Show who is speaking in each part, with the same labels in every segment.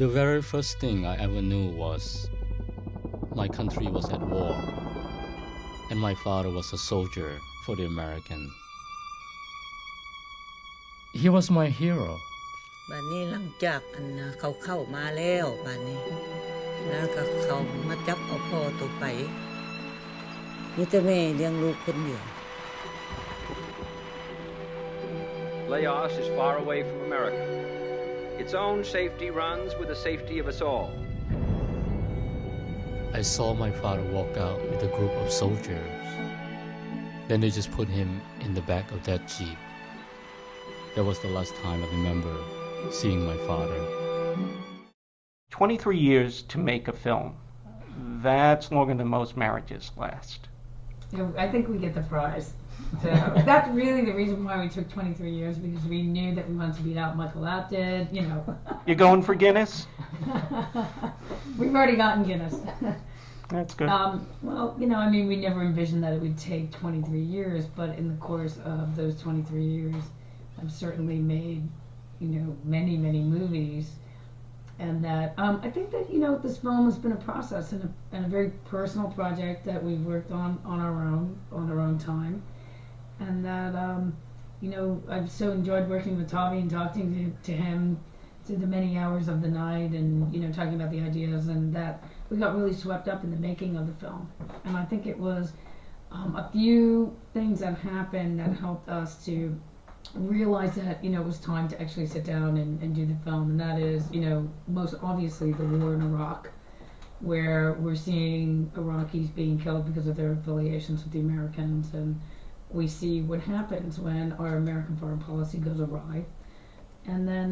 Speaker 1: The very first thing I ever knew was my country was at war, and my father was a soldier for the American. He was my hero.
Speaker 2: บัดนี้หลังจากเขาเข้ามาแล้วบัดนี้แล้วก็เขามาจับเอาพ่อตัวไปมีแต่แม่เลี้ยงลูกคนเดียว
Speaker 3: Laos is far away from America. Its own safety runs with the safety of us all.
Speaker 1: I saw my father walk out with a group of soldiers. Then they just put him in the back of that jeep. That was the last time I remember seeing my father.
Speaker 4: 23 years to make a film. That's longer than most marriages last.
Speaker 5: I think we get the prize. So that's really the reason why we took 23 years, because we knew that we wanted to beat out Michael Apted, you know.
Speaker 4: You're going for Guinness?
Speaker 5: We've already gotten Guinness.
Speaker 4: That's good.
Speaker 5: Well, you know, I mean, we never envisioned that it would take 23 years, but in the course of those 23 years, I've certainly made, you know, many, many movies. And that, I think that, you know, this film has been a process and a very personal project that we've worked on our own time. And that, you know, I've so enjoyed working with Thavi and talking to him through the many hours of the night and, you know, talking about the ideas, and that we got really swept up in the making of the film. And I think it was a few things that happened that helped us to realize that, you know, it was time to actually sit down and do the film. And that is, you know, most obviously the war in Iraq, where we're seeing Iraqis being killed because of their affiliations with the Americans, and we see what happens when our American foreign policy goes awry. And then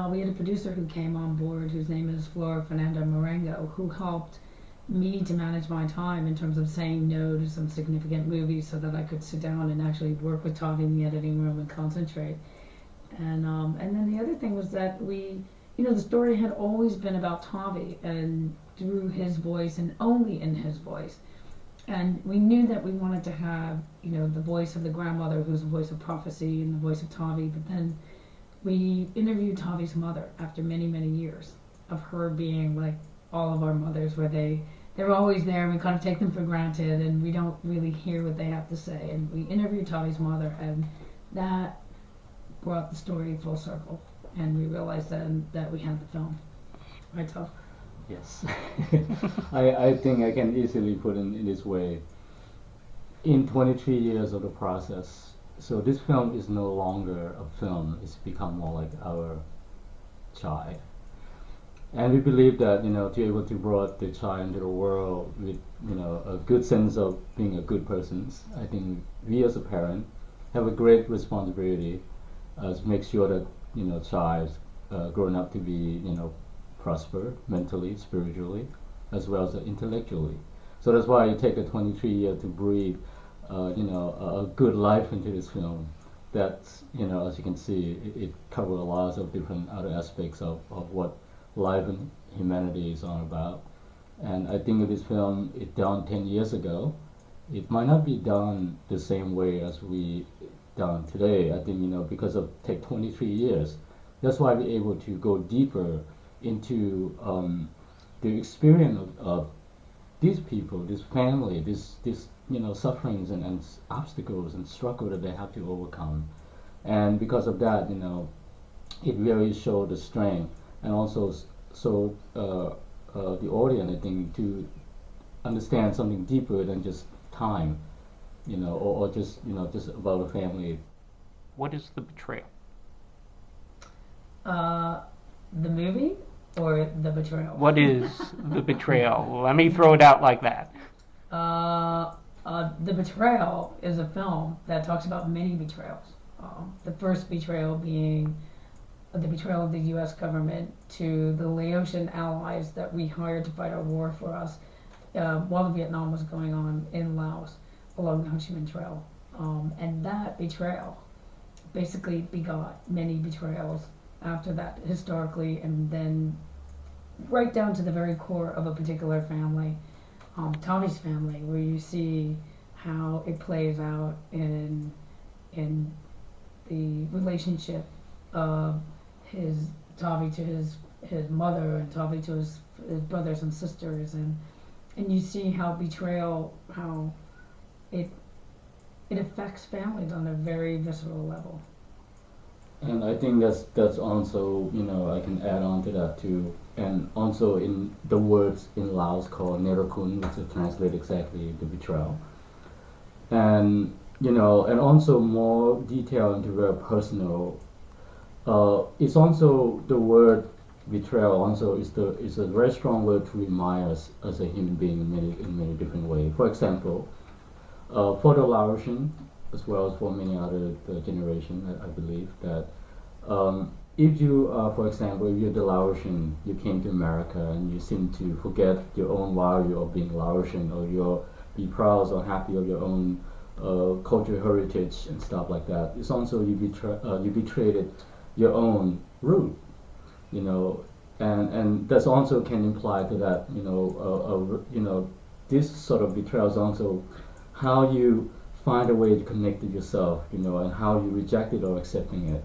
Speaker 5: we had a producer who came on board whose name is Flora Fernanda Marengo, who helped me to manage my time in terms of saying no to some significant movies so that I could sit down and actually work with Thavi in the editing room and concentrate. And then the other thing was that we, you know, the story had always been about Thavi and through his voice and only in his voice. And we knew that we wanted to have, you know, the voice of the grandmother, who's the voice of prophecy, and the voice of Thavi. But then we interviewed Thavi's mother after many, many years of her being like all of our mothers, where they're always there, and we kind of take them for granted, and we don't really hear what they have to say. And we interviewed Thavi's mother, and that brought the story full circle. And we realized then that we had the film. Right, Thav?
Speaker 6: Yes. I think I can easily put it in this way. In 23 years of the process, so this film is no longer a film, it's become more like our child. And we believe that, you know, to be able to bring the child into the world with, you know, a good sense of being a good person, I think we as a parent have a great responsibility to make sure that, you know, child growing up to be, you know, prosper mentally, spiritually, as well as intellectually. So that's why it takes 23 years to breathe, you know, a good life into this film. That's, you know, as you can see, it covers a lot of different other aspects of what life and humanity is all about. And I think of this film, it done 10 years ago. It might not be done the same way as we done today. I think, you know, because of take 23 years, that's why we're able to go deeper into the experience of these people, this family, this you know, sufferings and obstacles and struggle that they have to overcome. And because of that, you know, it really showed the strength, and also so the audience, I think, to understand something deeper than just time, you know, or just, you know, just about a family.
Speaker 4: What is The Betrayal?
Speaker 5: The movie or The Betrayal?
Speaker 4: What is The Betrayal? Let me throw it out like that.
Speaker 5: The Betrayal is a film that talks about many betrayals. The first betrayal being the betrayal of the U.S. government to the Laotian allies that we hired to fight our war for us while the Vietnam was going on in Laos along the Ho Chi Minh Trail. And that betrayal basically begot many betrayals after that, historically, and then right down to the very core of a particular family, Thavi's family, where you see how it plays out in the relationship of his Thavi to his mother and Thavi to his brothers and sisters, and you see how betrayal, how it affects families on a very visceral level.
Speaker 6: And I think that's also, I can add on to that too. And also in the words in Laos called Nerakun, which is translated exactly the betrayal. And and also more detail into very personal. It's also the word betrayal. Also, is a very strong word to remind us as a human being in many different ways. For example, for the Laotian, as well as for many other generation, I believe that if you, for example, if you're the Laotian, you came to America and you seem to forget your own value of being Laotian, or you're be proud or happy of your own cultural heritage and stuff like that. It's also you betrayed your own root, and that's also can imply to that, this sort of betrayal is also how you find a way to connect to yourself, and how you reject it or accepting it.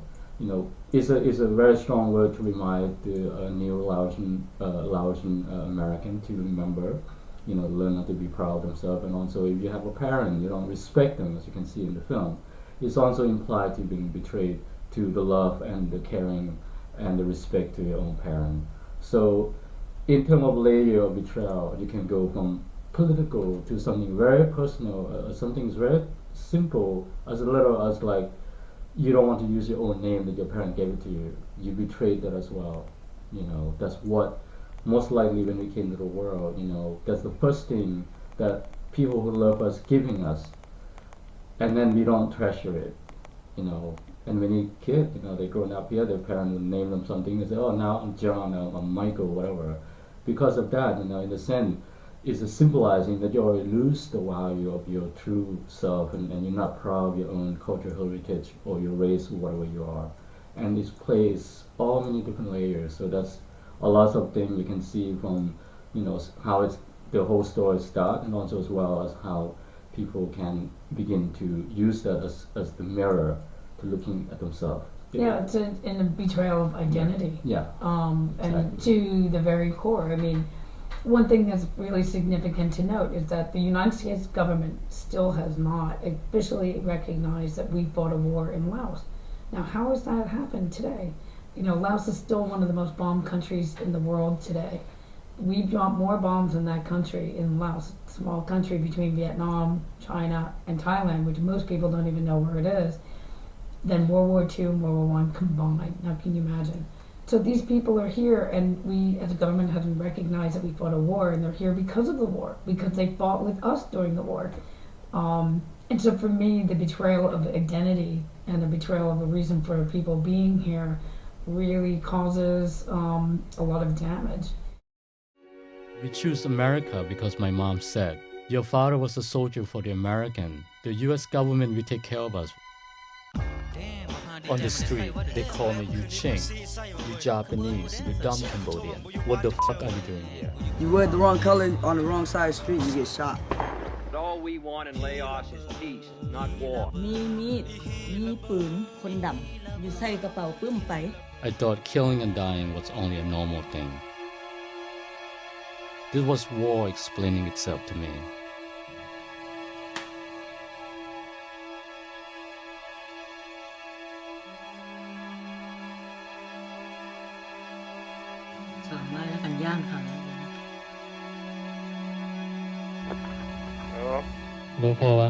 Speaker 6: Is a very strong word to remind the new Laotian American to remember, learn how to be proud of themselves. And also, if you have a parent, you don't respect them, as you can see in the film, it's also implied to being betrayed to the love and the caring and the respect to your own parent. So, in terms of layer of betrayal, you can go from political to something very personal, something very simple, as little as like you don't want to use your own name that your parent gave it to you. You betrayed that as well. That's what most likely when we came to the world, that's the first thing that people who love us giving us, and then we don't treasure it. And when you kid, they growing up here, their parents will name them something. They say, "Oh, now I'm John, I'm Michael, whatever." Because of that, in a sense, it's a symbolizing that you already lose the value of your true self, and you're not proud of your own cultural heritage or your race or whatever you are. And this plays all many different layers. So that's a lot of things you can see from, how it's the whole story starts, and also as well as how people can begin to use that as the mirror to looking at themselves.
Speaker 5: Yeah, it's in a betrayal of identity.
Speaker 6: Yeah.
Speaker 5: And
Speaker 6: Exactly.
Speaker 5: to the very core. I mean, one thing that's really significant to note is that the United States government still has not officially recognized that we fought a war in Laos. Now, how has that happened today? Laos is still one of the most bombed countries in the world today. We dropped more bombs in that country, in Laos, a small country between Vietnam, China, and Thailand, which most people don't even know where it is, than World War II and World War I combined. Now, can you imagine? So these people are here, and we, as a government, haven't recognized that we fought a war, and they're here because of the war, because they fought with us during the war. And so for me, the betrayal of identity and the betrayal of a reason for people being here really causes a lot of damage.
Speaker 1: We choose America because my mom said, "Your father was a soldier for the American. The US government will take care of us." On the street, they call me "You Ching," "You Japanese," "You dumb Cambodian." What the fuck are you doing here?
Speaker 7: You wear the wrong color on the wrong side of the street, you get shot.
Speaker 3: But all we want in Laos is peace, not war.
Speaker 2: มีมีดมีปืนคนดำอยู่ใส่กระเป๋าปึ้มไป
Speaker 1: I thought killing and dying was only a normal thing. This was war explaining itself to me.
Speaker 2: สามมาแล้วกันย่างค่ะ
Speaker 1: รู้พอวะ